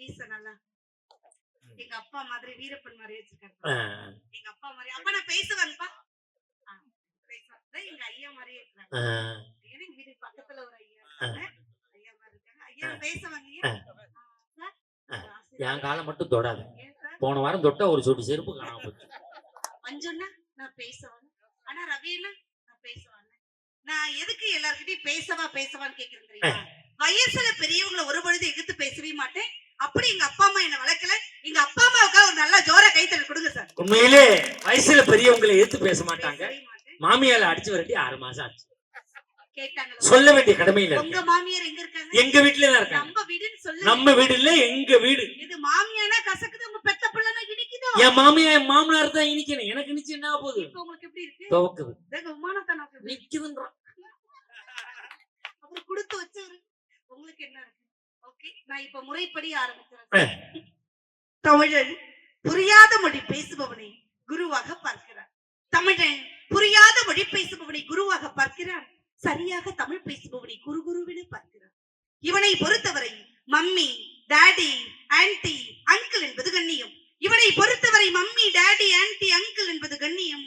மீச நல்லா எங்க அப்பா மாதிரி வீரப்பன் மாதிரி வச்சிருக்காரு. எங்க அப்பா மாதிரி அப்பா நான் பேசுவேன்ப்பா. பேசுவேன். எங்க ஐயா மாதிரியே இருக்காங்க. எனக்கு வீட்டு பக்கத்துல ஒரு ஐயா இருக்காங்க. ஐயா மாதிரி இருக்காங்க. ஐயா பேசுவாங்க ஐயா. என் காலம் மட்டும் தொடாது. போன வாரம் தொட்டா ஒரு சொட்டு செருப்பு காணாம போச்சு. அஞ்சொன்னா நான் பேசுவேன். ஆனா ரவினா நான் பேசுவேன். நான் எதுக்கு எல்லார்கிட்டயும் பேசவான்னு கேக்குறேன் தெரியுமா? வயசுல பெரியவங்களை ஒரு பொழுது எதிர்த்து பேசவே மாட்டேன். அப்படி எங்க அப்பா அம்மா என்ன வளர்க்கல. எங்க அப்பா அம்மாவுக்கு ஒரு நல்ல ஜோர கைத்தல் கொடுங்க சார். உண்மையிலே வயசுல பெரியவங்களை எதிர்த்து பேச மாட்டாங்க. மாமியால அடிச்சு வரட்டி 6 மாசம் ஆச்சு. கேட்டாங்க சொல்ல வேண்டிய கடமையில. உங்க மாமியார் எங்க இருக்காங்க? எங்க வீட்ல தான் இருக்காங்க. நம்ம வீடுன்னு சொல்லு. நம்ம வீடு இல்ல எங்க வீடு. இது மாமியானா கசக்குது, உங்க பெத்த பிள்ளைனா இனிக்குதோ? என் மாமியா என் மாமனார் தான் இனிக்கணும். எனக்கு நிச்சயம் என்ன போகுது? இப்போ உங்களுக்கு எப்படி இருக்கு? துவக்குது. விமானத்தானக்கு நிக்குதுன்றான். அவர் கொடுத்து வச்சவரு. உங்களுக்கு என்ன இருக்கு? ஓகே, நான் இப்ப முறைப்படி ஆரம்பிக்கிறேன். தமிழன் புரியாத மொழி பேசுபவனை குருவாக பார்க்கிறார். தமிழன் புரியாத மொழி பேசுபவனை குருவாக பார்க்கிறார். சரியாக தமிழ் பேசுபவனை குருவென பார்க்கிறார். இவனை பொறுத்தவரை மம்மி, டாடி, ஆன்டி, அங்கிள் என்பது கண்ணியம். இவனை பொறுத்தவரை மம்மி, டாடி, ஆன்டி, அங்கிள் என்பது கண்ணியம்.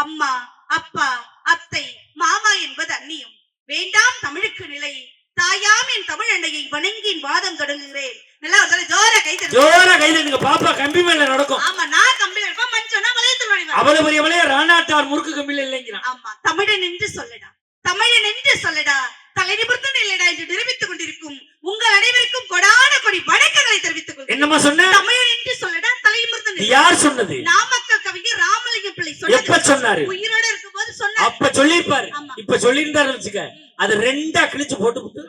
அம்மா, அப்பா, அத்தை, மாமா என்பது அந்நியம். வேண்டாம் தமிழுக்கு நிலை. தாயாம் என் தமிழ் அன்னையை வணங்கின் வாதம் தொடங்குகிறேன். நல்லா ஒரு ஜோர கைதட்டுங்க. பாப்பா கம்பி மேல நடக்கும். ஆமா, நான் கம்பில இருப்பேன். மஞ்சனா வளையத்துவாங்க. அவ்வளவு பெரியவளே ராணாட்டார் முறுக்கு கம்பில இல்லைங்கறான். ஆமா, தமிழன் என்று சொல்லடா, தமிழன் என்று சொல்லடா, தலை நிமிர்ந்து நில்லடா என்று நிரூபித்துக் கொண்டிருக்கும் உங்கள் அனைவருக்கும் கொடான கொடி வணக்கங்களை தெரிவித்துக் கொள்கிறேன். என்னமா சொன்ன? தமிழன் என்று சொல்லடா, தலை நிமிர்ந்து நில்லடா. யார் சொன்னது? நாமக்கல் கவிஞர் ராமலிங்கம் பிள்ளை சொன்னது. எப்ப சொன்னாரு? உயிரோட இருக்கும்போது சொன்னாரு. அப்ப சொல்லிருப்பாரு. இப்ப சொல்லிருந்தாரு வச்சுக்க. அது ரெண்டா கிழிச்சு போட்டு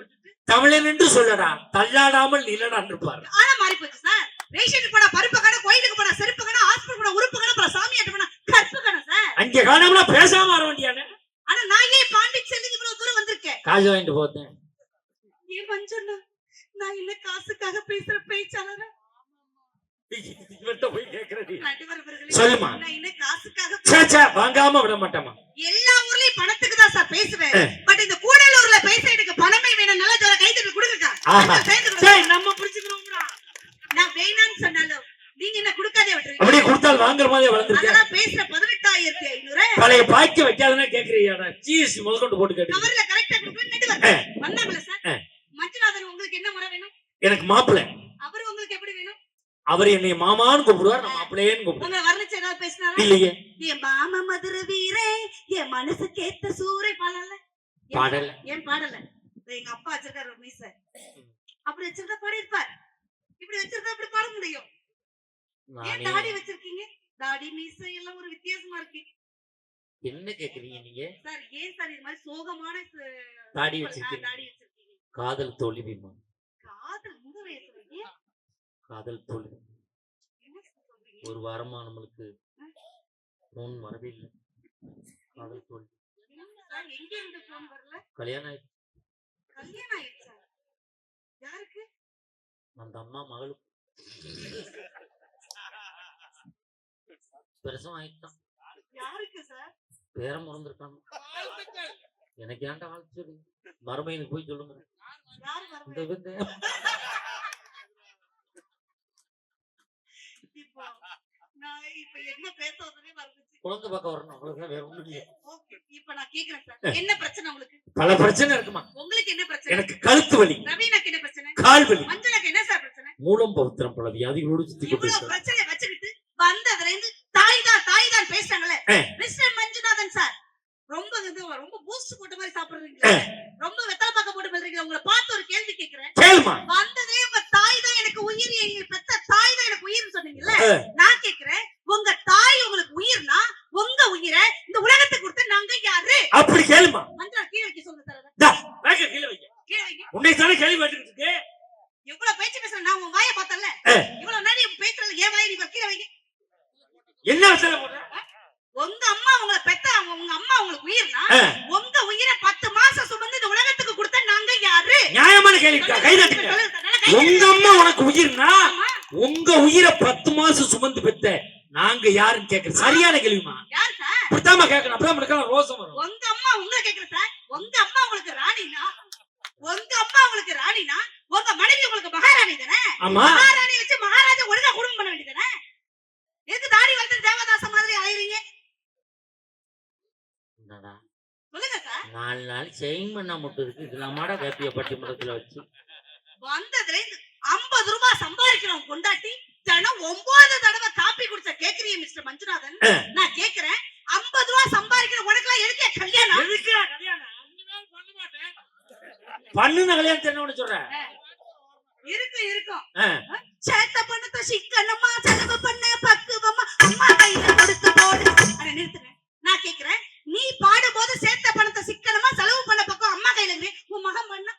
தமிழன் என்று சொல்லடா, தள்ளாடாமல் நிலடான்னு இருப்பாரு. ஆனா மாறி போச்சு சார். ரேஷனுக்கு போனா பருப்பு கடை, கோயிலுக்கு போனா செருப்பு கடை, ஹாஸ்பிடல் போனா உறுப்பு கடை, அப்புறம் சாமியாட்ட போனா கற்பு கடை சார். அங்க காணாமனா பேசாம வர வேண்டியானே. ஆனா நான் ஏன் பாண்டிச்சேரிக்கு இவ்வளவு தூரம் வந்திருக்கேன்? காசு வாங்கிட்டு போறேன். ஏன் மஞ்சண்ணா, நான் என்ன காசுக்காக பேசுற பேச்சாளரா? சொல்லுமா. நான் என்ன காசுக்காக வாங்காம விட மாட்டேமா. எல்லா ஊர்லயும் பணத்துக்கு தான் சார் பேசுவேன். பட் இந்த கூடலூர்ல பேச எனக்கு பணமே வேணும். நல்லா ஜோர கைத்தட்டி கொடுங்க. நம்ம பிடிச்சுக்கிறோம்டா. நான் வேணான்னு சொன்னாலும் நீங்க என்ன கொடுக்காதே விட்டுறீங்க. அப்படியே கொடுத்தால் வாங்குற மாதிரி வளர்ந்துருக்கேன். நான் பேசுற 18,500 பழைய பாக்கி வைக்காதனா கேக்குறீங்கடா. சீஸ் முதல்ல போட்டு கேட்டு கவர்ல கரெக்ட்டா கொடுப்பேன். நெடுவர் வந்தாங்களா சார்? மஞ்சநாதன் உங்களுக்கு என்ன முறை வேணும்? எனக்கு மாப்பிள்ளை. அவர் உங்களுக்கு எப்படி வேணும்? அவர் என்னை மாமான்னு கூப்பிடுவார், நான் மாப்பிள்ளையேன்னு கூப்பிடுவேன். உங்க வர்ணிச்சு ஏதாவது பேசினாரா? இல்லையே. என் மாமா மதுரை வீரே, என் மனசுக்கு ஏத்த சூரை பாடல. ஏன் பாடல? எங்க அப்பா வச்சிருக்காரு ஒரு மீசை. அப்படி வச்சிருந்தா பாடி இருப்பார். இப்படி வச்சிருந்தா அப்படி பாட முடியும். ஏன் தாடி வச்சிருக்கீங்க? தாடி மீசை எல்லாம் ஒரு வித்தியாசமா இருக்கு. என்ன கேக்குறீங்க நீங்க? சார் ஏன் சார் இது மாதிரி சோகமான தாடி வச்சிருக்கீங்க? காதல் தோல்விமா. காதல் முதுவே சொல்றீங்க. காதல் தோல்வி. ஒரு வாரமா நம்மளுக்கு போன் வரவே இல்லை. காதல் தோல்வி. எங்க இருந்து போன் வரல? கல்யாணம் ஆயிடுச்சு. கல்யாணம் ஆயிடுச்சா? யாருக்கு? அந்த அம்மா மகளுக்கு. பிரசவம் ஆயிட்டான். யாருக்கு சார்? பேரம் மறந்துருக்காங்க. எனக்கு ஏன்டா வாழ்த்து சொல்லுங்க. மருமையினுக்கு போய் சொல்லுங்க. குழந்தை பார்க்க வரணும். அவ்வளவுதான், வேற ஒண்ணும் இல்லையா? இப்ப நான் கேக்குறேன் சார், என்ன பிரச்சனை உங்களுக்கு? பல பிரச்சனை இருக்குமா. உங்களுக்கு என்ன பிரச்சனை? எனக்கு கழுத்து வலி. ரவீனாக்கு என்ன பிரச்சனை? கால் வலி. மஞ்சளுக்கு என்ன சார் பிரச்சனை? மூலம் பவித்திரம் பல வியாதிகளோடு சுத்தி இவ்வளவு பிரச்சனை வச்சுக்கிட்டு வந்ததுல இருந்து தாய் தான் பேசுறாங்களே. மிஸ்டர் மஞ்சுநாதன் சார், ரொம்ப பூஸ்ட் போட்ட மாதிரி சாப்பிடுறீங்க. ரொம்ப வெத்தலை பாக்க போட்டு பண்றீங்க. உங்களை பார்த்து ஒரு கேள்வி கேக்குறேன். கேளுமா. வந்ததே உங்க தாய் தான் எனக்கு உயிர், எங்க பெத்த தாய் தான் எனக்கு உயிர்னு சொன்னீங்கல்ல. நான் கேக்குறேன், உங்க தாய் உங்களுக்கு உயிர்னா உங்க உயிரை இந்த உலகத்துக்கு கொடுத்த நாங்க யாரு? அப்படி கேளுமா. மஞ்சள் கீழே வைக்க சொல்லுங்க சார். கீழே வைக்க. உன்னை தானே கேள்வி கேட்டுட்டு இருக்கு. எவ்வளவு பேச்சு பேசுற நான் உன் வாயை பார்த்தல. இவ்வளவு நேரம் நீ பேசுறது ஏன் வாயை நீ கீழே வைக்க. என்ன வசல போற? உங்க அம்மா உங்களை பெத்த உங்க அம்மா உங்களுக்கு உயிர்னா உங்க உயிரை 10 மாசம் சுமந்து இந்த உலகத்துக்கு கொடுத்த நாங்க யாரு? நியாயமான கேள்வி. கை தட்டுங்க. உங்க அம்மா உனக்கு உயிர்னா உங்க உயிரை 10 மாசம் சுமந்து பெத்த நாங்க யாருன்னு கேக்குறது சரியான கேள்விமா. யார் சார்? புத்தாம கேட்கணும். அப்பதான் நமக்கு ரோசம் வரும். உங்க அம்மா உங்களை கேக்குற சார். உங்க அம்மா உங்களுக்கு ராணினா உங்க மனைவி உங்களுக்கு மகாராணி தானே. மகாராணி 4 நாள் செயின் பண்ணா மட்டும் இருக்கு. இது நம்மாட கேப்பிய பட்டிமன்றத்துல வச்சு வந்ததுல இருந்து 50 ரூபாய் சம்பாதிக்கிறோம் கொண்டாட்டி தினம் 9 தடவை காப்பி குடிச்ச கேக்குறீங்க மிஸ்டர் மஞ்சுநாதன். நான் கேக்குறேன் 50 ரூபாய் சம்பாதிக்கிற உனக்குலாம் எதுக்கு கல்யாணம்? எதுக்கு கல்யாணம்? பண்ணுன கல்யாணத்தை என்ன சொல்றேன்? இருக்கும் சேத்த பணத்தை சிக்கனமா செலவு பண்ண பக்குவமா அம்மா கையில கொடுத்து போடு. அட நிறுத்துங்க. நான் கேக்குறேன் நீ பாடும்போது சேத்த பணத்தை சிக்கனமா செலவு பண்ண பக்கம் அம்மா கையில இருந்து உன் மகன் பண்ணா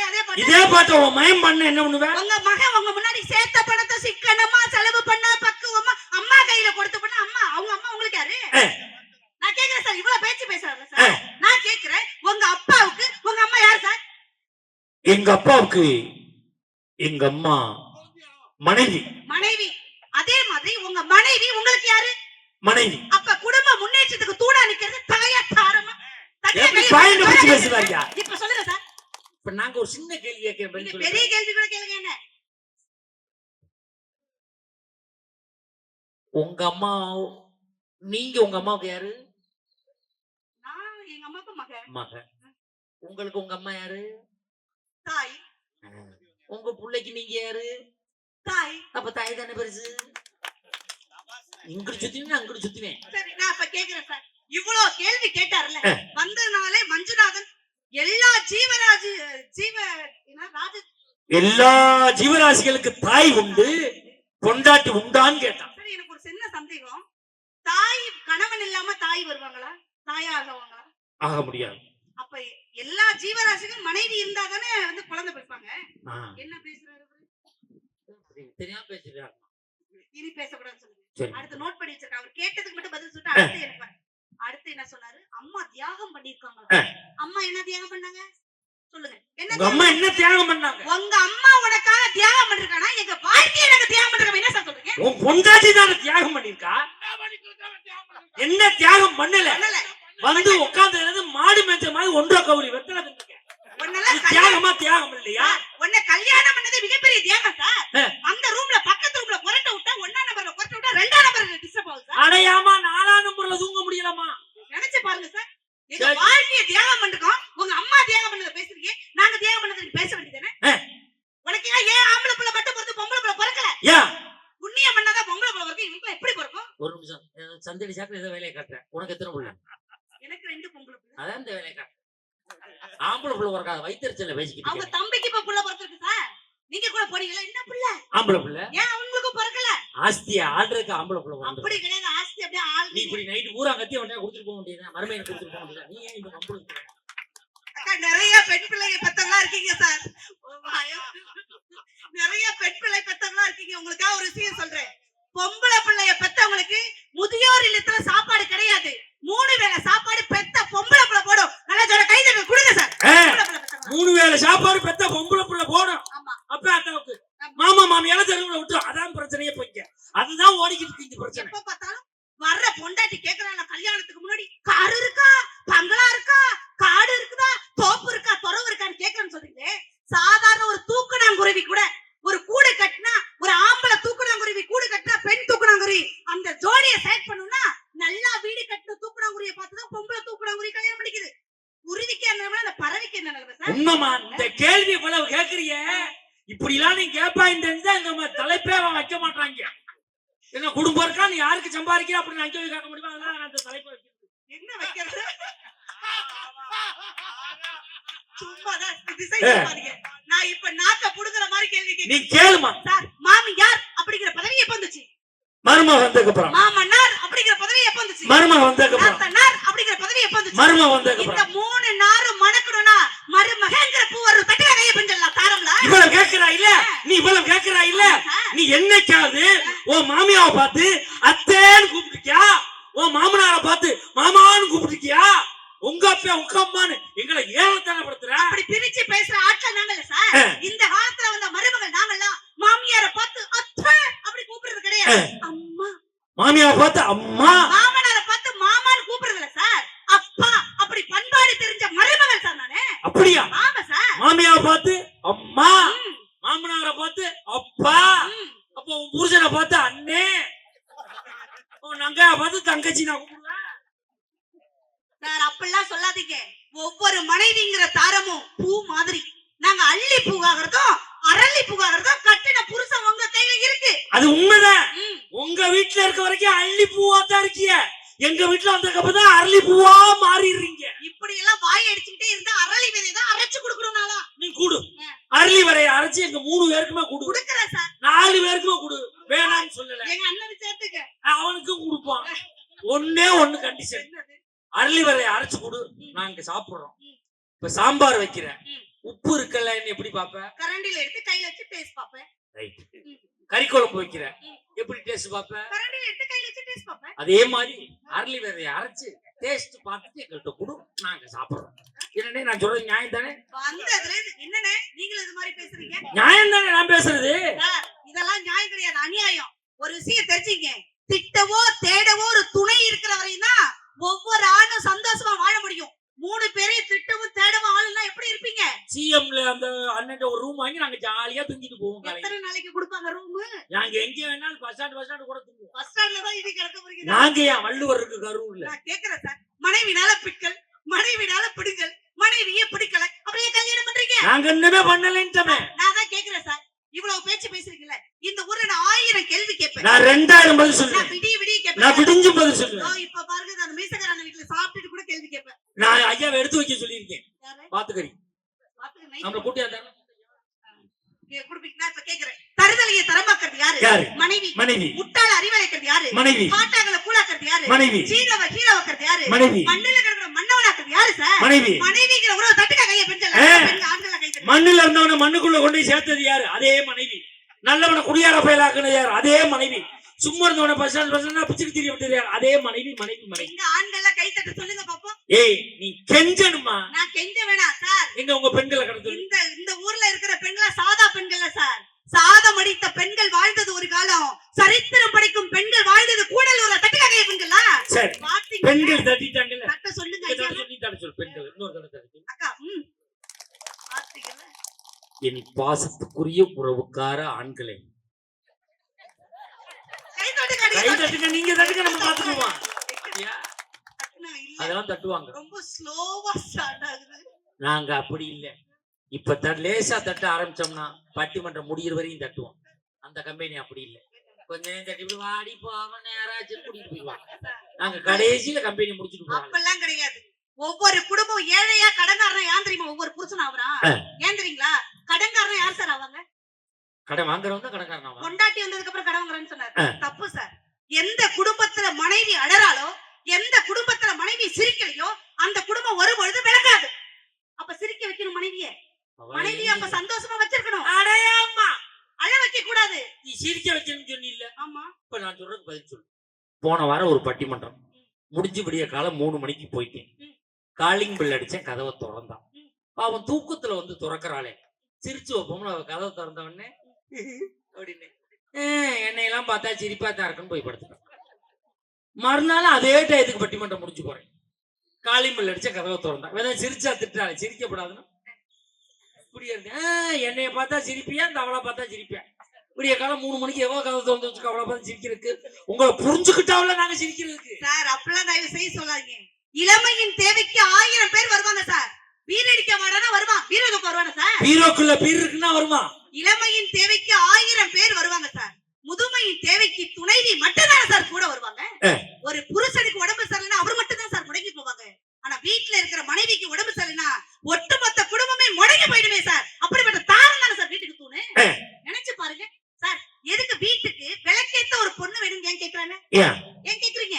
அதே பாட்டு இதே பாட்டு உன் மயம் பண்ண என்ன பண்ணுவ? உங்க மகன் உங்க முன்னாடி சேத்த பணத்தை சிக்கனமா செலவு பண்ண பக்குவமா அம்மா கையில கொடுத்து பண்ண அம்மா அவங்க அம்மா உங்களுக்கு யாரு? நான் கேக்குறேன் சார் இவ்வளவு பேச்சு பேசுறாங்க சார். நான் கேக்குறேன் உங்க அப்பாவுக்கு உங்க அம்மா யாரு சார்? எங்க அப்பாவுக்கு எங்க அம்மா மனைவி. மனைவி. அதே மாதிரி உங்க மனைவி உங்களுக்கு யாரு? மனைவி. அப்ப குடும்ப முன்னேற்றத்துக்கு தூணா நிக்கிறது தாயா தாரமா. எப்படி பாயிண்ட் வச்சு பேசுறாங்க? இப்ப சொல்லுங்க சார். இப்ப நாங்க ஒரு சின்ன கேள்வி கேட்கிறேன். பெரிய கேள்வி கூட கேளுங்க. என்ன உங்க அம்மா நீங்க உங்க அம்மாவுக்கு யாரு? நான் எங்க அம்மாவுக்கு மகன். உங்களுக்கு உங்க அம்மா யாரு? தாய். உங்க பிள்ளைக்கு நீங்க யாரு? தாய். அப்ப தாய் தானே பெருசு. இங்கிட்டு சுத்தினேன் அங்கிட்டு சுத்தினேன். சரி நான் இப்ப கேக்குறேன் சார். இவ்வளவு கேள்வி கேட்டார்ல வந்ததுனாலே மஞ்சுநாதன் எல்லா எல்லா ஜீவராசிகளுக்கு தாய் உண்டு பொண்டாட்டி உண்டான்னு கேட்டான். சரி எனக்கு ஒரு சின்ன சந்தேகம். தாய் கணவன் இல்லாம தாய் வருவாங்களா? தாயா ஆகுவாங்களா? ஆக முடியாது. அப்ப எல்லா ஜீவராசிகளும் மனைவி இருந்தா தானே வந்து குழந்தை பிறப்பாங்க. என்ன பேசுறாரு? தெரியாம பேசுறாரு. இனி பேசக்கூடாதுன்னு சொல்லுங்க. சரி. அடுத்து நோட் பண்ணி வச்சிருக்கேன். அவர் கேட்டதுக்கு மட்டும் பதில் சொல்லிட்டு அடுத்து என்ன சொன்னாரு? அம்மா தியாகம் பண்ணிருக்காங்க. அம்மா என்ன தியாகம் பண்ணாங்க சொல்லுங்க. என்ன அம்மா என்ன தியாகம் பண்ணாங்க? உங்க அம்மா உனக்காக தியாகம் பண்ணிருக்கானா? எங்க வாழ்க்கையை எனக்கு தியாகம் பண்றாங்க. என்ன சார் சொல்றீங்க? உன் பொண்டாட்டி தான தியாகம் பண்ணிருக்கா? என்ன தியாகம் பண்ணல? வந்து உட்கார்ந்து மாடு மேய்ச்ச மாதிரி ஒன்றரை கவுளி வெத்தலை தின்னுக்க. தியாகமா தியாகம் இல்லையா? உன்னை கல்யாணம் பண்ணதே மிகப்பெரிய தியாகம் சார். அந்த ரூம்ல பக்கத்து ரூம்ல புரட்ட விட்டா 1ஆம் நம்பர்ல புரட்ட விட்டா 2ஆம் நம்பர்ல டிஸ்டர்ப் ஆகுது சார். அடையாமா 4ஆம் நம்பர்ல தூங்க முடியலமா? நினைச்சு பாருங்க சார். எங்க வாழ்க்கையை தியாகம் பண்ணிருக்கோம். உங்க அம்மா தியாகம் பண்ணத பேசுறீங்க. நாங்க தியாகம் பண்ணத பேச வேண்டியதானே? உனக்கு ஏன் ஆம்பளை புள்ள மட்டும் பிறந்து பொம்பளை புள்ள பிறக்கல? ஏன் புண்ணியம் பண்ணாதான் பொம்பளை புள்ள பிறக்கும். இவங்க எப்படி பிறக்கும்? ஒரு நிமிஷம். சந்தடி சாக்கு ஏதோ வேலையை காட்டுறேன். உனக்கு எத்தனை புள்ள? எனக்கு 2 பொம்பளை புள்ள. அதான் இந்த வேலையை காட்டுறேன். ஆம்பளை புள்ள பிறக்காத வைத்தறிச்சல பேசிக்கிட்டு. அவங்க தம்பிக்கு இப்ப புள்ள பிறந்திருக்கு சார். நீங்க கூட போனீங்களா? என்ன புள்ள? ஆம்பளை புள்ள. ஏன் அவங்களுக்கு பிறக்கல? ஆஸ்தி ஆல்றதுக்கு ஆம்பளை புள்ள வந்து. அப்படி கிடையாது. ஆஸ்தி அப்படியே ஆள். நீ இப்படி நைட் பூரா கத்தி வந்தா கொடுத்துட்டு போக முடியாது. மறுமையில கொடுத்துட்டு போக முடியாது. நீ ஏன் இந்த கம்பளுக்கு? அக்கா நிறைய பெண் பிள்ளைங்க பெத்தவங்களா இருக்கீங்க சார். நிறைய பெண் பிள்ளை பெத்தவங்களா இருக்கீங்க. உங்களுக்காக ஒரு விஷயம் சொல்றேன். பொம்பளை பிள்ளைய பெத்தவங்களுக்கு முதியோர் இல்லத்துல சாப்பாடு கிடையாது. 3 வேளை சாப்பாடு பெத்த பொம்பளை பிள்ளை போடும். நல்லா சொல்ற கை தட்டல் கொடுங்க சார். 3 வேளை சாப்பாடு பெத்த பொம்பளை பிள்ளை போடும். அப்ப அத்தாவுக்கு மாமா மாமியால தெருவுல விட்டு அதான் பிரச்சனையே போய்க்க. அதுதான் ஓடிக்கிட்டு இருக்கு பிரச்சனை. எப்ப பார்த்தாலும் வர்ற பொண்டாட்டி கேக்குறாங்க கல்யாணத்துக்கு முன்னாடி கார் இருக்கா, பங்களா இருக்கா, காடு இருக்குதா, தோப்பு இருக்கா, துறவு இருக்கான்னு கேக்குறேன்னு சொல்றீங்களே. சாதாரண ஒரு தூக்குனாங்குருவி கூட ஒரு கூடு கட்டினா, ஒரு ஆம்பளை தூக்குனாங்குருவி கூடு கட்டினா பெண் தூக்குனாங்குருவி அந்த ஜோடியை செலக்ட் பண்ணுனா நல்லா வீடு கட்டின தூக்குனாங்குருவியை பார்த்துதான் பொம்பளை தூக்குனாங்குருவி கல்யாணம் பண்ணிக்குது. குருவிக்கு என்ன நிலைமை, அந்த பறவைக்கு என்ன நிலைமை சார்? உண்மைமா இந்த கேள்வி இவ்வளவு கேக்குறீங்க. இப்படி எல்லாம் நீ கேட்பாங்க எங்க தலைப்பே வைக்க மாட்டாங்க. என்ன குடும்பம் இருக்கா, நீ யாருக்கு சம்பாதிக்கிற அப்படின்னு அங்கே கேட்க முடியுமா? அதெல்லாம் அந்த தலைப்பை வைக்கிறது என்ன வைக்கிறது? சும்மாதான் திசை திருப்பாதீங்க. நான் இப்ப நாக்க புடுங்குற மாதிரி கேள்வி நீ கேக்குறேன். கேளுமா. சார் மாமியார் அப்படிங்கிற பதவி எப்ப வந்துச்சு? மருமக வந்ததுக்கு அப்புறம். மாமனார் அப்படிங்கிற பதவி எப்ப வந்துச்சு? மருமக வந்ததுக்கு அப்புறம். நாத்தனார் அப்படிங்கிற பதவி எப்ப வந்துச்சு? மருமக வந்ததுக்கு இந்த அப்புறம். 3 நாரும் மணக்கணும்னா மருமகங்கிற பூ ஒரு தட்டில கைய பிஞ்சலாம் தாரம்ல. இவ்வளவு கேக்குறா இல்ல? நீ இவ்வளவு கேக்குறா இல்ல? நீ என்னைக்காவது உன் மாமியாவை பார்த்து அத்தேன்னு கூப்பிட்டுக்கியா? உன் மாமனாரை பார்த்து மாமான்னு கூப்பிட்டுக்கியா? உங்க அப்பா உங்க அம்மான்னு எங்களை ஏளனத்தனப்படுத்துற. அப்படி பிரிச்சு பேசுற ஆட்கள் நாங்கல்ல சார். இந்த காலத்துல வந்த மருமகள் நாங்கெல்லாம் மாமியாரை பார்த்து அத்தை அப்படி கூப்பிடுறது கிடையாது. அம்மா. மாமியாவை பார்த்து அம்மா. மாமனாரை பார்த்து மாமான்னு கூப்பிடுறது இல்ல சார். அப்பா அப்படி பண்பாடு தெரிஞ்ச மருமகள் சார் நானே. அப்படியா? ஆமா சார். மாமியாவை பார்த்து அம்மா, மாமனாரை பார்த்து அப்பா, அப்ப உன் புருஷனை பார்த்து அண்ணே, உன் நங்கையை பார்த்து தங்கச்சி நான் கூப்பிடுவேன். சார் ஒவ்வொரு மனைவிங்கிற தாரமும் பூ மாதிரி. நாங்க அள்ளி பூவாகிறதும் அரளி பூவாகிறதும் கட்டின புருஷன் உங்க கையில இருக்கு. அது உண்மைதான். ம். உங்க வீட்டுல இருக்க வரைக்கும் அள்ளி பூவா தான் இருக்கீங்க. எங்க வீட்டுல வந்ததுக்கப்புறம் அரளி பூவா மாறிடுறீங்க. இப்படி எல்லாம் வாய் அடிச்சுக்கிட்டே இருந்தா அரளி விதை தான் அரைச்சு குடுக்கணும்னால நீ கூடு. அரளி வரைய அரைச்சு எங்க 3 பேருக்குமே குடு. குடுக்கறேன் சார். 4 பேருக்குமே குடு. வேணாம்னு சொல்லல. எங்க அண்ணனுக்கு சேர்த்துக்க. அவனுக்கும் கொடுப்பான். ஒண்ணே ஒண்ணு கண்டிஷன். என்னது? அரளி வரைய அரைச்சு குடு. நாங்க சாப்பிடுறோம். இப்ப சாம்பார் வைக்கிறேன். உப்பு இருக்கல எப்படி பாப்ப? கரண்டில எடுத்து கையில வச்சு டேஸ்ட் பாப்பேன். ரைட். கறி குழம்பு வைக்கிறேன். எப்படி டேஸ்ட் பாப்ப? கரண்டில எடுத்து கையில வச்சு டேஸ்ட் பாப்பேன். அதே மாதிரி அரளி வரைய அரைச்சு டேஸ்ட் பார்த்துட்டு எங்கள்கிட்ட கொடு. நாங்க சாப்பிடுறோம். என்னன்னே நான் சொல்றது நியாயம் தானே? வந்ததுல என்னண்ணே நீங்களும் இது மாதிரி பேசுறீங்க? நியாயம் தானே நான் பேசுறது? சார், இதெல்லாம் நியாயம் கிடையாது, அநியாயம். ஒரு விஷயம் தெரிஞ்சுங்க, திட்டவோ தேடவோ ஒரு துணை இருக்கிற வரையும் தான் ஒவ்வொரு ஆணும் சந்தோஷமா வாழ முடியும். 3 பேரையும் திட்டவும் தேடவும் ஆளுன்னா எப்படி இருப்பீங்க? சிஎம்ல அந்த அண்ணன் ஒரு ரூம் வாங்கி நாங்க ஜாலியா தூங்கிட்டு போவோம். எத்தனை நாளைக்கு கொடுப்பாங்க ரூம்? நாங்க எங்க வேணாலும் பஸ் ஸ்டாண்ட் கூட தூங்குவோம். பஸ் ஸ்டாண்ட்ல தான் இது கிடக்க போறீங்க. நாங்க ஏன் வள்ளுவர் இருக்கு கரூர்ல? நான் கேக்குறேன் சார், மனைவினால பிட்கள், மனைவினால பிடுங்கள், மனைவியே பிடிக்கல, அப்படியே கல்யாணம் பண்றீங்க? நாங்க இன்னமே பண்ணலன்னு நான் தான் கேக்குறேன் சார், இவ்வளவு பேச்சு பேசுறீங்கல்ல, இந்த ஊர்ல நான் 1000 கேள்வி கேட்பேன். நான் 2000 பதில் நான் சொல்றேன். விடிய விடிய நான் கேட்பேன். விடிஞ்சு பதில் சொல்றேன். இப்ப பாருங்க, நான் மீசக்காரன வீட்டுல சாப்பிட்டுட்டு கூட கேள்வி கேட்பேன். நான் ஐயாவை எடுத்து வைக்க சொல்லியிருக்கேன். யாரு? பாத்துக்கறி பாத்துக்க night நம்மள கூட்டி அந்த குடுப்பீங்க. நான் இப்ப கேக்குறேன், தருதலையை தரமாக்குறது யாரு? யாரு? மனைவி. மனைவி. முட்டாள அறிவழைக்கிறது யாரு? மனைவி. பாட்டாங்கள கூழாக்குறது யாரு? மனைவி. சீரவ கீழாக்குறது யாரு? மனைவி. மண்ணுல கிடக்குற மண்ணவனாக்குறது யாரு சார்? மனைவி. மனைவிங்கிற உறவு தட்டுக்க கைய பெண்கள் ஆண்கள கை தட்டு. மண்ணுல இருந்தவன மண்ணுக்குள்ள கொண்டு போய் சேர்த்தது யாரு? அதே மனைவி. நல்லவன குடியார பயலாக்குனது யாரு? அதே மனைவி. சும்மா இருந்தவன பஸ் ஸ்டாண்ட் பிச்சுக்கு திரிய விட்டது யாரு? அதே மனைவி. மனைவி மனைவி. எங்க ஆண்கள கை தட்ட சொல்லுங்க பாப்போம். ஏய், நீ கெஞ்சணுமா? நான் கெஞ்ச வேணாம் சார். எங்க உங்க பெண்களை கடத்து? இந்த ஊர்ல இருக்கிற பெண்கள சாதா பெண்கள்ல சார். சாதம் அடித்த பெண்கள் வாழ்ந்தது ஒரு காலம், சரித்திரம் படிக்கும் பெண்கள் வாழ்ந்தது கூடலூர்ல. தட்டுக்க கைய பெண்களா? சரி, பாத்தீங்க, பெண்கள் தட்டிட்டாங்கல்ல. தட்ட சொல்லுங்க இங்க ஐயா. தட்ட சொல்லி தட்ட சொல்லு. பெண்கள் இன்னொரு தடவை தட்டு. அக்கா, பாத்தீங்களா? என் பாசத்துக்குரிய உறவுக்கார ஆண்களே, கை தட்டுங்க, கை தட்டுங்க. நீங்க தட்டுங்க, நம்ம பாத்துக்குவோம். தட்டுனா இல்ல, அதெல்லாம் தட்டுவாங்க. ரொம்ப ஸ்லோவா ஸ்டார்ட் ஆகுது. நாங்க அப்படி இல்ல. இப்ப லேசா தட்ட ஆரம்பிச்சோம்னா பட்டிமன்றம் முடியிற வரையும் தட்டுவோம். அந்த கம்பெனி அப்படி இல்ல. கொஞ்ச நேரம் தட்டி வாடி போவாங்க, நேராச்சு கூட்டிட்டு போயிடுவாங்க. நாங்க கடைசியில கம்பெனி முடிச்சுட்டு போவாங்க. அப்பெல்லாம் கிடையாது. ஒவ்வொரு குடும்பம் ஏழையா கடன்காரனா யார் தெரியுமா? ஒவ்வொரு புருஷன் ஆகுறான். ஏன் தெரியுங்களா? கடன்காரனா யார் சார் ஆவாங்க? கடை வாங்குறவங்க தான் கடைக்காரனா? கொண்டாட்டி வந்ததுக்கு அப்புறம் கடன் வாங்குறான்னு சொன்னாரு. தப்பு சார். எந்த குடும்பத்துல மனைவி அழறாலோ, எந்த குடும்பத்துல மனைவி சிரிக்கலையோ, அந்த குடும்பம் ஒரு பொழுது விளக்காது. அப்ப சிரிக்க வைக்கணும் மனைவிய. மனைவிய அப்ப சந்தோஷமா வச்சிருக்கணும். அடையாமா அழ வைக்க கூடாது. நீ சிரிக்க வைக்கணும்னு சொன்னீல்ல. ஆமா. இப்ப நான் சொல்றதுக்கு பதில் சொல்லு. போன வாரம் ஒரு பட்டிமன்றம் முடிஞ்சு விடிய காலம் 3 மணிக்கு போயிட்டேன். காலிங் பில் அடிச்சேன், கதவை திறந்தான். அவன் தூக்கத்துல வந்து திறக்கிறாளே, சிரிச்சு வைப்போம்ல, அவ கதவை திறந்த உடனே அப்படின்னு என்னையெல்லாம் பார்த்தா சிரிப்பா தான் இருக்குன்னு போய் படுத்துட்டான். மறுநாள் அதே டயத்துக்கு பட்டிமன்றம் முடிஞ்சு போறேன். காலிங் பில் அடிச்ச கதவை திறந்தான். வேணா சிரிச்சா திட்டாளே, சிரிக்கப்படாதுன்னு இப்படி இருக்கேன். என்னைய பார்த்தா சிரிப்பியா, இந்த அவளை பார்த்தா சிரிப்பியா? விடிய காலம் 3 மணிக்கு எவ்வளவு கதை திறந்து வச்சுக்க அவளை பார்த்து சிரிக்கிறதுக்கு? உங்களை புரிஞ்சுக்கிட்டாவில நாங்க சிரிக்கிறதுக்கு. சார், அப்பெல்லாம் தயவு செய்ய சொல்லாதீங்க. இளமையின் தேவைக்கு 1000 பேர் வருவாங்க சார். வீரடிக்க வாடானா வருவான், வீரதுக்கு வருவானா சார்? பீரோக்குள்ள பீர் இருக்குன்னா வருமா? இளமையின் தேவைக்கு 1000 பேர் வருவாங்க சார். முதுமையின் தேவைக்கு துணைவி மட்டும்தான் சார் கூட வருவாங்க. ஒரு புருஷனுக்கு உடம்பு சரியில்லைன்னா அவர் மட்டும் தான் சார் முடங்கி போவாங்க. ஆனா வீட்டுல இருக்கிற மனைவிக்கு உடம்பு சரியில்லைன்னா ஒட்டுமொத்த குடும்பமே முடங்கி போயிடுமே சார். அப்படிப்பட்ட தாரம் தானே சார் வீட்டுக்கு தூணு. நினைச்சு பாருங்க சார், எதுக்கு வீட்டுக்கு விளக்கேத்த ஒரு பொண்ணு வேணும் ஏன் கேக்குறாங்க? ஏன் கேக்குறீங்க?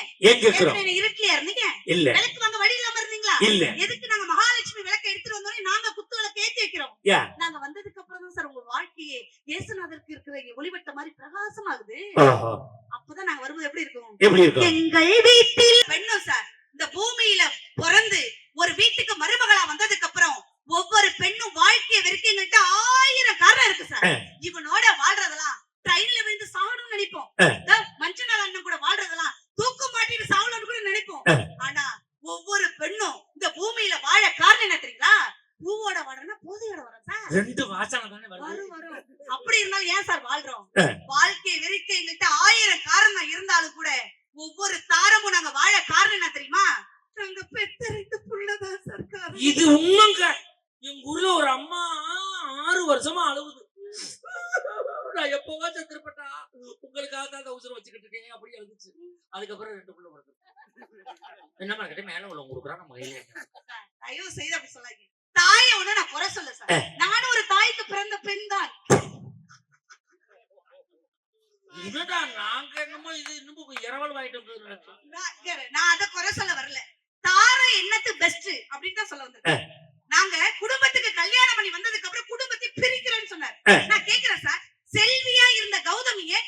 இருட்டியா இருந்தீங்க, இல்ல விளக்கு வாங்க வழி இல்லாம இருந்தீங்களா? இல்ல. எதுக்கு நாங்க மகாலட்சுமி விளக்க எடுத்துட்டு வந்தோம், நாங்க குத்து விளக்கு ஏத்தி வைக்கிறோம். நாங்க வந்ததுக்கு அப்புறம் தான் சார் உங்க வாழ்க்கையே இயேசுநாதருக்கு இருக்கிற ஒளிவட்ட மாதிரி பிரகாசமாகுது. அப்பதான் நாங்க வரும்போது எப்படி இருக்கும்? எங்கள் வீட்டில் பெண்ணும் சார் இந்த பூமியில பிறந்து ஒரு வீட்டுக்கு மருமகளா வந்ததுக்கு அப்புறம் ஒவ்வொரு பெண்ணும் வாழ்க்கைய வெறுக்க எங்கள்கிட்ட 1000 காரணம் இருக்கு சார். இவனோட வாழ்றதெல்லாம் ட்ரெயின்ல விழுந்து சாகணும்னு நினைப்போம். மஞ்சள் அண்ணன் கூட வாழ்றதெல்லாம் தூக்க மாட்டிட்டு சாகணும்னு கூட நினைப்போம். ஆனா ஒவ்வொரு பெண்ணும் இந்த பூமியில வாழ காரணம் என்ன தெரியுங்களா? பூவோட வாழனா போதையோட வரும் சார். 2 வாசனை தானே வரும். அப்படி இருந்தாலும் ஏன் சார் வாழ்றோம்? வாழ்க்கையை வெறுக்க எங்கள்கிட்ட 1000 காரணம் இருந்தாலும் கூட ஒவ்வொரு தாரமும் நாங்க வாழ காரணம் என்ன தெரியுமா? நாங்க பெத்தறிந்து புள்ளதான் சர்க்கார். இது உண்மைங்க. எங்க ஊர்ல ஒரு அம்மா 6 வருஷமா அழுவுது. நான் எப்பவா செத்துருப்பட்டா உங்களுக்காக தான் அந்த உசுரை வச்சுக்கிட்டு இருக்கேன் அப்படி அழுதுச்சு. அதுக்கப்புறம் 2 புள்ள பிறகு என்ன கிட்ட மேல உள்ள கொடுக்குறா நம்ம கையில. தயவு செய்து அப்படி சொல்லாதீங்க. தாயை ஒண்ணு நான் குறை சொல்ல சார். நானும் ஒரு தாய்க்கு பிறந்த பெண் தான். என்னடா நாங்க என்னமோ இது இன்னும் இரவல் வாங்கிட்டு நான் அத குறை சொல்ல வரல. தார என்னத்து பெஸ்ட் அப்படின்னு தான் சொல்ல வந்திருக்கேன். நாங்க குடும்பத்துக்கு கல்யாணம் பண்ணி வந்ததுக்கு அப்புறம் குடும்பத்தை பிரிக்கிறேன்னு சொன்னார். நான் கேக்குறேன் சார், செல்வியா இருந்த கௌதமியை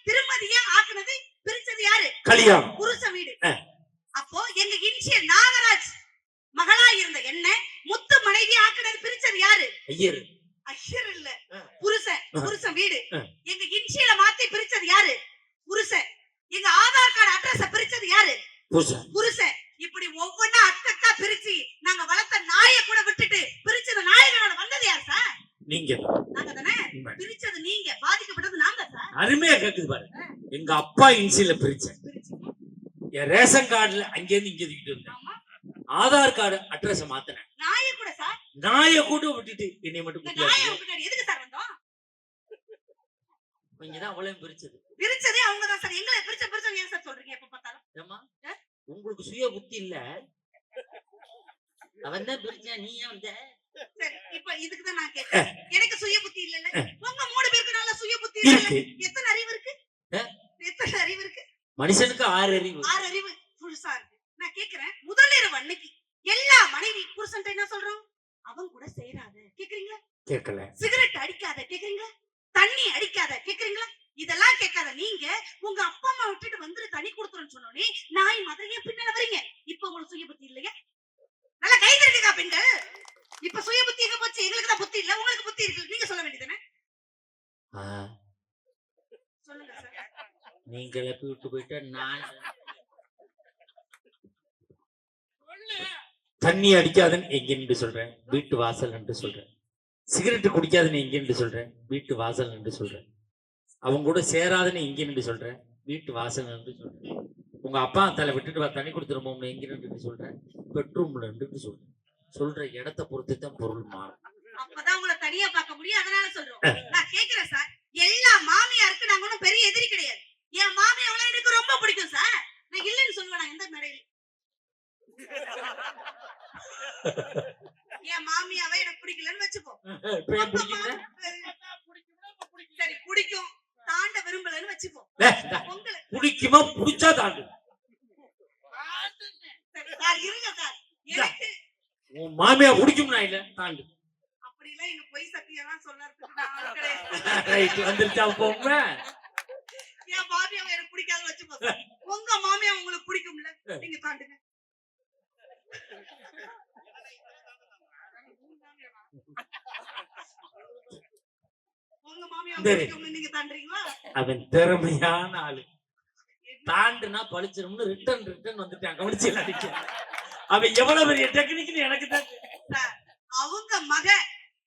திருமதியா ஆக்குனது பிரிச்சது யாரு? கல்யாணம் புருஷ வீடு. அப்போ எங்க இன்சியல் நாகராஜ் மகளா இருந்த என்ன முத்து மனைவி ஆக்குனது பிரிச்சது யாரு? ஐயர் இல்ல, புருஷன் வீடு. எங்க இன்சியல மாத்தி பிரிச்சது யாரு? புருஷன். எங்க ஆதார் கார்டு அட்ரஸ் பிரிச்சது யாரு? புருஷன். இப்படி ஒவ்வொன்னா அக்கா பிரிச்சு நாங்க வளர்த்த நாயை கூட விட்டுட்டு பிரிச்சது நாயகனோட வந்தது யார் சார்? நீங்க. நாங்க தானே பிரிச்சது. நீங்க பாதிக்கப்பட்டது நாங்க சார். அருமையா கேக்குது பாரு. எங்க அப்பா இன்சியல பிரிச்சேன். என் ரேஷன் கார்டுல அங்க இருந்து இங்க தூக்கிட்டு வந்தேன். ஆதார் கார்டு அட்ரஸ் மாத்தினேன். நாயை கூட சார். நாயை கூட விட்டுட்டு என்னை மட்டும் எதுக்கு சார் வந்தோம்? கொஞ்சம் அவ்வளவு பிரிச்சதே அவங்க தான் சார். எங்களை பிரிச்ச ஏன் சார் சொல்றீங்க எப்ப பார்த்தாலும்? ஏமா உங்களுக்கு சுய புத்தி இல்ல. அவன் தான் பிரிச்சா நீ ஏன் வந்த? சரி, இப்ப இதுக்கு தான் நான் கேக்குறேன். எனக்கு சுய புத்தி இல்ல. உங்க 3 பேருக்கு நல்ல சுய புத்தி இருக்கு. எத்தனை அறிவு இருக்கு? மனுஷனுக்கு 6 அறிவு. 6 அறிவு புருஷா இருக்கு. நான் கேக்குறேன், முதல் இரவு அன்னைக்கு எல்லா மனைவி புருஷன்ட்ட என்ன சொல்றோம்? அவன் கூட சேராத கேக்குறீங்களா? கேட்கல. சிகரெட் அடிக்காத கேக்குறீங்களா? தண்ணி அடிக்காத கேக்குறீங்களா? இதெல்லாம் கேட்காத நீங்க உங்க அப்பா அம்மா விட்டுட்டு வந்து தண்ணி கொடுத்துறேன்னு சொன்னோனே நாய் மாதிரியே பின்னால வரீங்க. இப்ப உங்களுக்கு சுய புத்தி இல்லையா? நல்லா கை தட்டுங்க பெண்கள். இப்ப சுய புத்தி எங்க போச்சு? எங்களுக்கு தான் புத்தி இல்ல, உங்களுக்கு புத்தி இருக்கு. நீங்க சொல்ல வேண்டியதானே? சொல்லுங்க சார். நீங்க எழுப்பி விட்டு போயிட்டா நான் தண்ணி அடிக்காதன்னு எங்க நின்று சொல்றேன், வீட்டு வாசல் என்று சொல்றேன். சிகரெட் குடிக்காதுன்னு எங்க நின்று சொல்றேன், வீட்டு வாசல் என்று சொல்றேன். அவங்க கூட சேராதுன்னு எங்க நின்று சொல்றேன், வீட்டு வாசல் என்று சொல்றேன். உங்க அப்பா தலை விட்டுட்டு தண்ணி கொடுத்துருமோம்னு எங்க நின்று சொல்றேன், பெட்ரூம்ல இருந்து சொல்றேன். சொல்ற இடத்தை பொறுத்து தான் பொருள் மாறும். அப்பதான் உங்களை தனியா பார்க்க முடியும். அதனால சொல்றோம். நான் கேக்குறேன் சார், எல்லா மாமியாருக்கு நாங்க ஒன்னும் பெரிய எதிரி கிடையாது. என் மாமியாவெல்லாம் எனக்கு ரொம்ப பிடிக்கும் சார். நான் இல்லைன்னு சொல்லுவேன் எந்த மேடையில. என் மாமியாவை எனக்கு பிடிக்கலன்னு வச்சுப்போம். சரி, பிடிக்கும் தாண்ட விரும்பலன்னு வச்சுப்போம். பிடிக்குமா? பிடிச்சா தாண்டு. இருங்க சார், எனக்கு உன் மாமியா பிடிக்கும்னா இல்ல தாண்டு. அப்படி இல்ல, எங்க பொய் சத்தியெல்லாம் சொல்லறதுக்கு நான் கிடையாது. வந்துருச்சா போங்க. என் மாமியாவை எனக்கு பிடிக்காதுன்னு வச்சுப்போம். உங்க மாமியா உங்களுக்கு பிடிக்கும்ல, நீங்க தாண்டுங்க. உங்க மாமியா பிடிக்கும்னு நீங்க தாண்டுறீங்களா? அவன் திறமையான ஆளு. தாண்டுனா பழிச்சிரும்னு ரிட்டர்ன் வந்துட்டான். கவனிச்சு அடிக்க அவன் எவ்வளவு பெரிய டெக்னிக்னு எனக்கு தான். அவங்க மக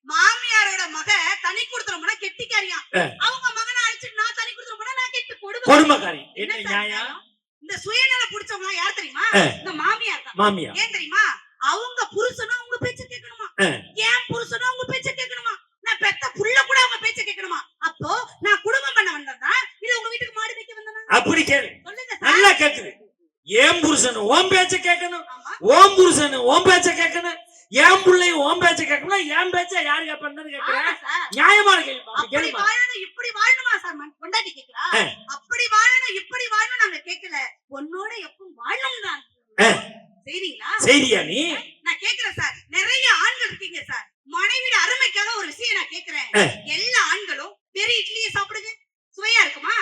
மாமியாரோட மக தனி கொடுத்துறோம்னா கெட்டிக்காரியா. அவங்க மகனை அடிச்சுட்டு நான் தனி கொடுத்துறோம்னா நான் கெட்டு கொடுமைக்காரி. என்ன நியாயம்? இந்த சுயநல புடிச்சவங்க யார் தெரியுமா? இந்த மாமியார் தான். மாமியா ஏன் தெரியுமா? அவங்க புருஷனும் அவங்க பேச்ச கேட்கணுமா, ஏன் புருஷனும் அவங்க பேச்ச கேட்கணுமா, நான் பெத்த புள்ள கூட அவங்க பேச்ச கேட்கணுமா. அப்போ நான் குடும்பம் பண்ண வந்ததா இல்ல உங்க வீட்டுக்கு மாடு வைக்க வந்தனா? அப்படி கேளு. சொல்லுங்க. நல்லா கேக்குது. ஏன் புருஷன் ஓம் பேச்ச கேட்கணும், ஓம் புருஷன் ஓம் பேச்ச கேட்கணும், ஏன் புள்ளையும் ஓம் பேச்ச கேட்கணும். ஏன் பேச்ச யாரு கேட்பன்னு கேக்குறேன். நியாயமான கேள்வி. அப்படி வாழணும் இப்படி வாழணுமா சார்? கொண்டாட்டி கேக்குறா. அப்படி வாழணும் இப்படி வாழணும் நாங்க கேட்கல. உன்னோட எப்பவும் வாழணும் தான் செய்றீங்களா? செய்றியா நீ? நான் கேக்குறேன் சார், நிறைய ஆண்கள் இருக்கீங்க சார். மனைவியோட அருமைக்காக ஒரு விஷயம் நான் கேக்குறேன். எல்லா ஆண்களும் பெரிய இட்லியை சாப்பிடுங்க, சுவையா இருக்குமா?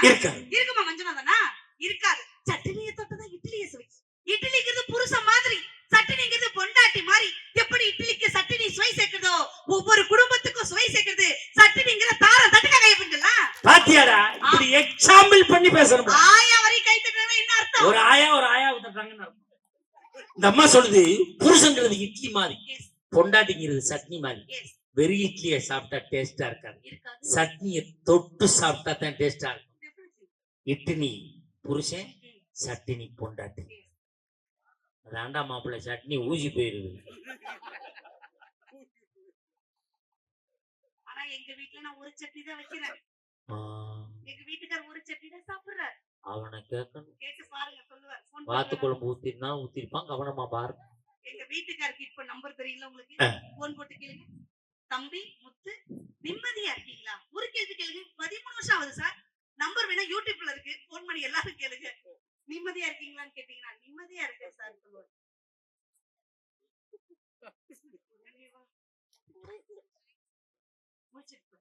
இருக்குமா? மஞ்சனாதானா? இருக்காது. சட்னியை தொட்டதான் இட்லியை சுவை. இட்லிங்கிறது புருஷன் மாதிரி, சட்னிங்கிறது பொண்டாட்டி மாதிரி. எப்படி இட்லிக்கு சட்னி சுவை சேர்க்கிறதோ ஒவ்வொரு குடும்பத்துக்கும் சுவை சேர்க்கிறது சட்னிங்கிற தாரம் தட்டுக்க கைப்பற்றலாம். பாத்தியாடா? இப்படி எக்ஸாம்பிள் பண்ணி பேசணும். ஆயா வரை கை தட்டுறாங்க என்ன அர்த்தம்? ஒரு ஆயா தட்டுறாங்கன்னு அர்த்தம். இந்த அம்மா சொல்லுது புருஷங்கிறது இட்லி மாதிரி, பொண்டாட்டிங்கிறது சட்னி மாதிரி. வெறும் இட்லியை சாப்பிட்டா டேஸ்டா இருக்காது, சட்னியை தொட்டு சாப்பிட்டா தான் டேஸ்டா இருக்கும். இட்லி புருஷன், சட்னி பொண்டாட்டி. அதாண்டா மாப்பிள்ளை சட்னி ஊசி போயிருது. ஆனா எங்க வீட்டுல நான் ஒரு சட்னி தான் வைக்கிறேன். ஆ, எங்க வீட்டுக்காரர் ஒரு சட்னி தான் சாப்பிடுறாரு. அவனை கேட்கணும். கேட்டு பாருங்க, சொல்லுவார். போன் வாத்து பண்ணுவாரு. குழம்பு ஊத்திருந்தா ஊத்திருப்பான், கவனமா பாரு. எங்க வீட்டுக்காருக்கு இப்ப நம்பர் தெரியல உங்களுக்கு. ஆ. போன் போட்டு கேளுங்க. தம்பி முத்து, நிம்மதியா இருக்கீங்களா? ஒரு கேள்வி கேளுங்க. 13 வருஷம் ஆகுது சார். நம்பர் வேணா யூடியூப்ல இருக்கு. போன் பண்ணி எல்லாரும் கேளுங்க. நிம்மதியா இருக்கீங்களான்னு கேட்டீங்கன்னா நிம்மதியா இருக்கேன் சார் சொல்லுவார். முடிச்சிட்டு போ.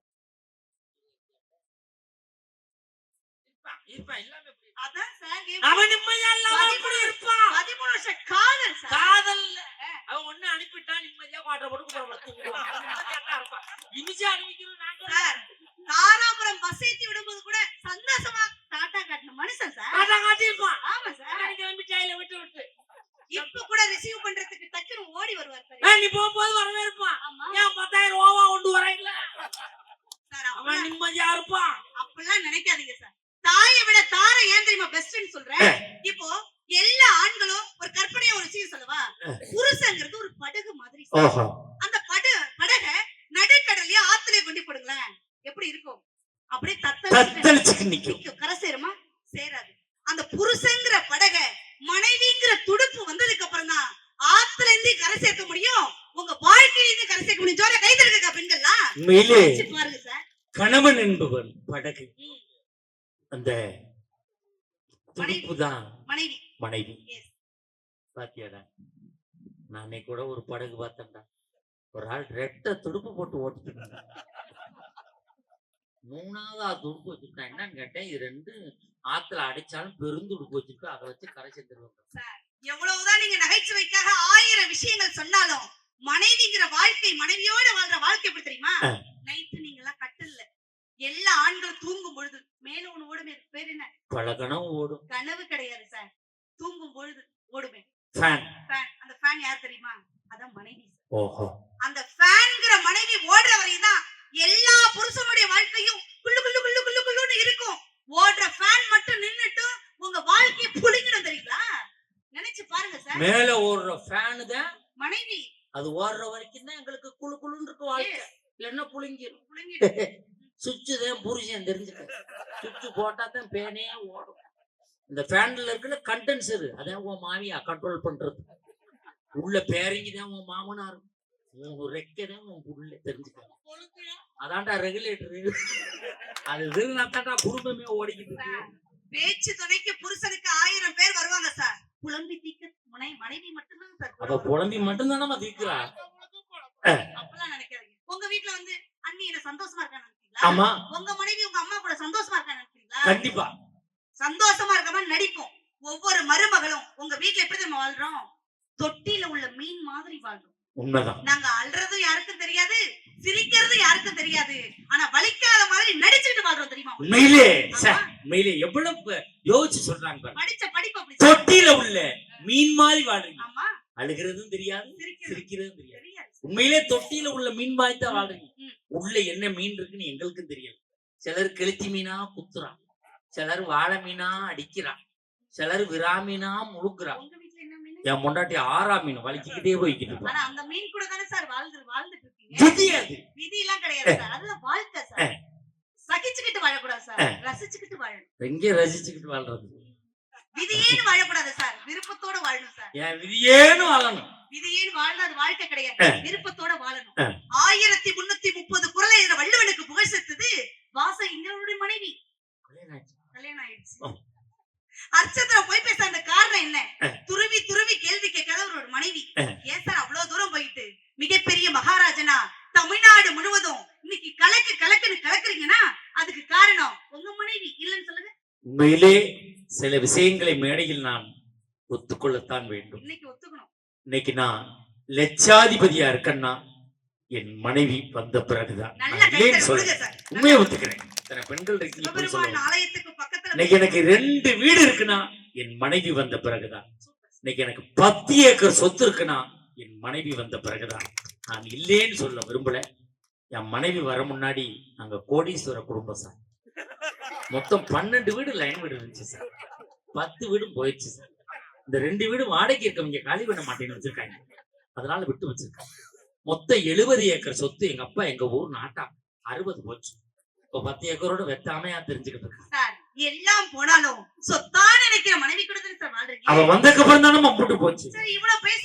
அதான் சார் என் அவன் நிம்மதியா இல்லாம எப்படி இருப்பான்? 13 வருஷம் காதல் சார். காதல் அவன் ஒண்ணு அனுப்பிட்டா நிம்மதியா குவாட்டர் போட்டு இனிச்சு அனுப்பிக்கிறோம் நாங்க. சார் தாராபுரம் பஸ் ஏத்தி விடும்போது கூட சந்தோஷமா டாட்டா காட்டின மனுஷன் சார். காட்டா காட்டிருப்பான். ஆமா சார். கிளம்பி சாயில விட்டு விட்டு இப்ப கூட ரிசீவ் பண்றதுக்கு டக்குனு ஓடி வருவார் சார். நீ போகும்போது வரவே இருப்பான். ஆமா ஏன் 10,000 ரூபாவா கொண்டு வரீங்கள? சார். அவன் நிம்மதியா இருப்பான். அப்பெல்லாம் நினைக்காதீங்க சார். தாயை விட தாரை ஏன் தெரியுமா பெஸ்ட்னு சொல்றேன். இப்போ எல்லா ஆண்களும் ஒரு கற்பனையா ஒரு விஷயம் சொல்லவா, புருஷங்கிறது ஒரு படகு மாதிரி சார். அந்த படக நடுக்கடலையே ஆத்துலயே கொண்டு போடுங்களேன், எப்படி இருக்கும்? அப்படியே தத்தளிச்சு நிக்கும். கரை சேருமா? சேராது. அந்த புருஷங்கிற படக மனைவிங்கிற துடுப்பு வந்ததுக்கு அப்புறம் தான் ஆத்துல இருந்து கரை சேர்க்க முடியும், உங்க வாழ்க்கையில இருந்து கரை சேர்க்க முடியும். ஜோர கை தருங்க பெண்கள்லாம். உண்மையிலே பாருங்க சார். கணவன் என்பவன் படகு, அந்த துடுப்பு தான் மனைவி. மனைவி. பாத்தியாடா, நானே கூட ஒரு படகு பார்த்தேன்டா. ஒரு ஆள் ரெட்ட துடுப்பு போட்டு ஓட்டுட்டு, மூணாவது துடுப்பு வச்சுட்டான். என்னன்னு கேட்டேன், இது ரெண்டு ஆத்துல அடிச்சாலும் பெருந்துடுப்பு வச்சுட்டு அதை வச்சு கரை சேர்ந்துருவாங்க. எவ்வளவுதான் நீங்க நகைச்சுவைக்காக 1000 விஷயங்கள் சொன்னாலும் மனைவிங்கிற வாழ்க்கை, மனைவியோட வாழ்ற வாழ்க்கை எப்படி தெரியுமா? நைட்டு நீங்க எல்லாம் கட்டல்ல எல்லா ஆண்களும் தூங்கும் பொழுது மேல ஒண்ணு ஓடுமே, பேர் என்ன? பல கனவு ஓடும். கனவு கிடையாது சார், தூங்கும் பொழுது ஓடுமே ஃபேன். அந்த ஃபேன் யார் தெரியுமா? அதான் மனைவி. ஓஹோ. அந்த ஃபேன்ங்கிற மனைவி ஓடுற வரையும் தான் எல்லா புருஷனுடைய வாழ்க்கையும் குள்ளு குள்ளு குள்ளு குள்ளு குள்ளுன்னு இருக்கும். ஓடுற ஃபேன் மட்டும் நின்னுட்டு உங்க வாழ்க்கையை புளிங்கிடும் தெரியுங்களா? நினைச்சு பாருங்க சார். மேல ஓடுற ஃபேன் தான் மனைவி. அது ஓடுற வரைக்கும் தான் எங்களுக்கு குளு குளுன்னு இருக்கு வாழ்க்கை. இல்லன்னா புளிங்கிடும். புளிங்கிடும். சுவிட்ச் தான் புருஷன் தெரிஞ்சுக்க. சுவிட்ச் போட்டா தான் பேனே ஓடும். இந்த ஃபேன்ல இருக்கிற கண்டென்சர் அதான் உன் மாமியா கண்ட்ரோல் பண்றது. உள்ள பேரிங்கி தான் உன் மாமனார், உன் ரெக்கதான் உன் புள்ள தெரிஞ்சுக்க. அதான்டா ரெகுலேட்டர். அது இருந்தா குடும்பமே ஓடிக்கிட்டு. பேச்சு துணைக்கு புருஷனுக்கு 1000 பேர் வருவாங்க சார். புலம்பி தீக்க மனைவி மட்டும்தான் சார். அப்ப புலம்பி மட்டும்தான் நம்ம தீக்குறா. அப்பெல்லாம் நினைக்காதீங்க. உங்க வீட்டுல வந்து அண்ணி என்ன சந்தோஷமா இருக்கான்னு நினைக்கிறீங்களா? ஆமா. உங்க மனைவி உங்க அம்மா கூட சந்தோஷமா இருக்கான்னு நினைக்கிறீங்களா? கண்டிப்பா சந்தோஷமா இருக்க மாதிரி நடிப்போம். ஒவ்வொரு மருமகளும் உங்க வீட்டுல எப்படி நம்ம வாழ்றோம்? தொட்டில உள்ள மீன் மாதிரி வாழ்றோம். உண்மைதான். நாங்க அல்றதும் யாருக்கும் தெரியாது, சிரிக்கிறது யாருக்கும் தெரியாது, ஆனா வலிக்காத மாதிரி நடிச்சுட்டு வாழ்றோம் தெரியுமா? உண்மையிலே உண்மையிலே எவ்வளவு யோசிச்சு சொல்றாங்க. படிச்ச படிப்பு அப்படி. தொட்டில உள்ள மீன் மாதிரி வாழ்றீங்க. ஆமா. அழுகிறதும் தெரியாது, சிரிக்கிறதும் தெரியாது. தெரியாது. உண்மையிலே தொட்டில உள்ள மீன் மாதிரி தான் வாழ்றீங்க. உள்ள என்ன மீன் இருக்குன்னு எங்களுக்கும் தெரியல. சிலர் கெளுத்தி மீனா குத்துறான், சிலர் வாழை மீனா அடிக்கிறான், சிலர் விரா மீனா முழுக்குறான். என் முண்டாட்டி 6ஆம் மீன் வலிக்கிட்டே போய்கிட்டு. ஆனா அந்த மீன் கூட தானே சார் வாழ்ந்துட்டு இருக்கீங்க. விதி அது. விதி எல்லாம் கிடையாது சார், அதுதான் வாழ்க்கை சார். சகிச்சுக்கிட்டு வாழக்கூடாது சார், ரசிச்சுக்கிட்டு வாழணும். எங்க ரசிச்சுக்கிட்டு வாழ்றது? விதியேன்னு வாழக்கூடாது சார், விருப்பத்தோட வாழணும் சார். ஏன் விதியேன்னு வாழணும்? விதியேன்னு வாழ்ந்தா அது வாழ்க்கை கிடையாது, விருப்பத்தோட வாழணும். 1330 குறளை எழுதின வள்ளுவனுக்கு புகழ் சேர்த்தது வாசகங்களுடைய மனைவி. கல்யாணம் ஆயிடுச்சு. அர்ச்சத்திரம் போய் பேச அந்த காரணம் என்ன? துருவி துருவி கேள்வி கேட்காத ஒரு மனைவி. ஏன் சார் அவ்வளவு தூரம் போயிட்டு மிகப்பெரிய மகாராஜனா தமிழ்நாடு முழுவதும் இன்னைக்கு கலக்குன்னு கலக்குறீங்கன்னா அதுக்கு காரணம் உங்க மனைவி இல்லைன்னு சொல்லுங்க. உண்மையிலே சில விஷயங்களை மேடையில் நான் ஒத்துக்கொள்ளத்தான் வேண்டும். இன்னைக்கு ஒத்துக்கணும். இன்னைக்கு நான் லட்சாதிபதியா இருக்கேன்னா என் மனைவி வந்த பிறகுதான். உண்மையை ஒத்துக்கிறேன். பெண்கள் ஆலயத்துக்கு பக்கத்துல இன்னைக்கு எனக்கு 2 வீடு இருக்குன்னா என் மனைவி வந்த பிறகுதான். இன்னைக்கு எனக்கு 10 ஏக்கர் சொத்து இருக்குன்னா என் மனைவி வந்த பிறகுதான். நான் இல்லேன்னு சொல்ல விரும்பல. என் மனைவி வர முன்னாடி நாங்க கோடீஸ்வர குடும்பம் சார். மொத்தம் 12 வீடு லைன் வீடு இருந்துச்சு சார். 10 வீடும் போயிடுச்சு சார். இந்த 2 வீடு வாடகைக்கு இருக்கவங்க காலி பண்ண மாட்டேன்னு வச்சிருக்காங்க. அதனால விட்டு வச்சிருக்காங்க. மொத்தம் 70 ஏக்கர் சொத்து எங்க அப்பா எங்க ஊர் நாட்டா 60 போச்சு. இப்ப 10 ஏக்கரோட வெத்தாமையா தெரிஞ்சுக்கிட்டு இருக்கா. சார் எல்லாம் போனாலும் சொத்தா நினைக்கிற மனைவி கூட சார் வாழ்றீங்க. அவ வந்ததுக்கு அப்புறம் தானே போட்டு போச்சு. சார் இவ்வளவு பேச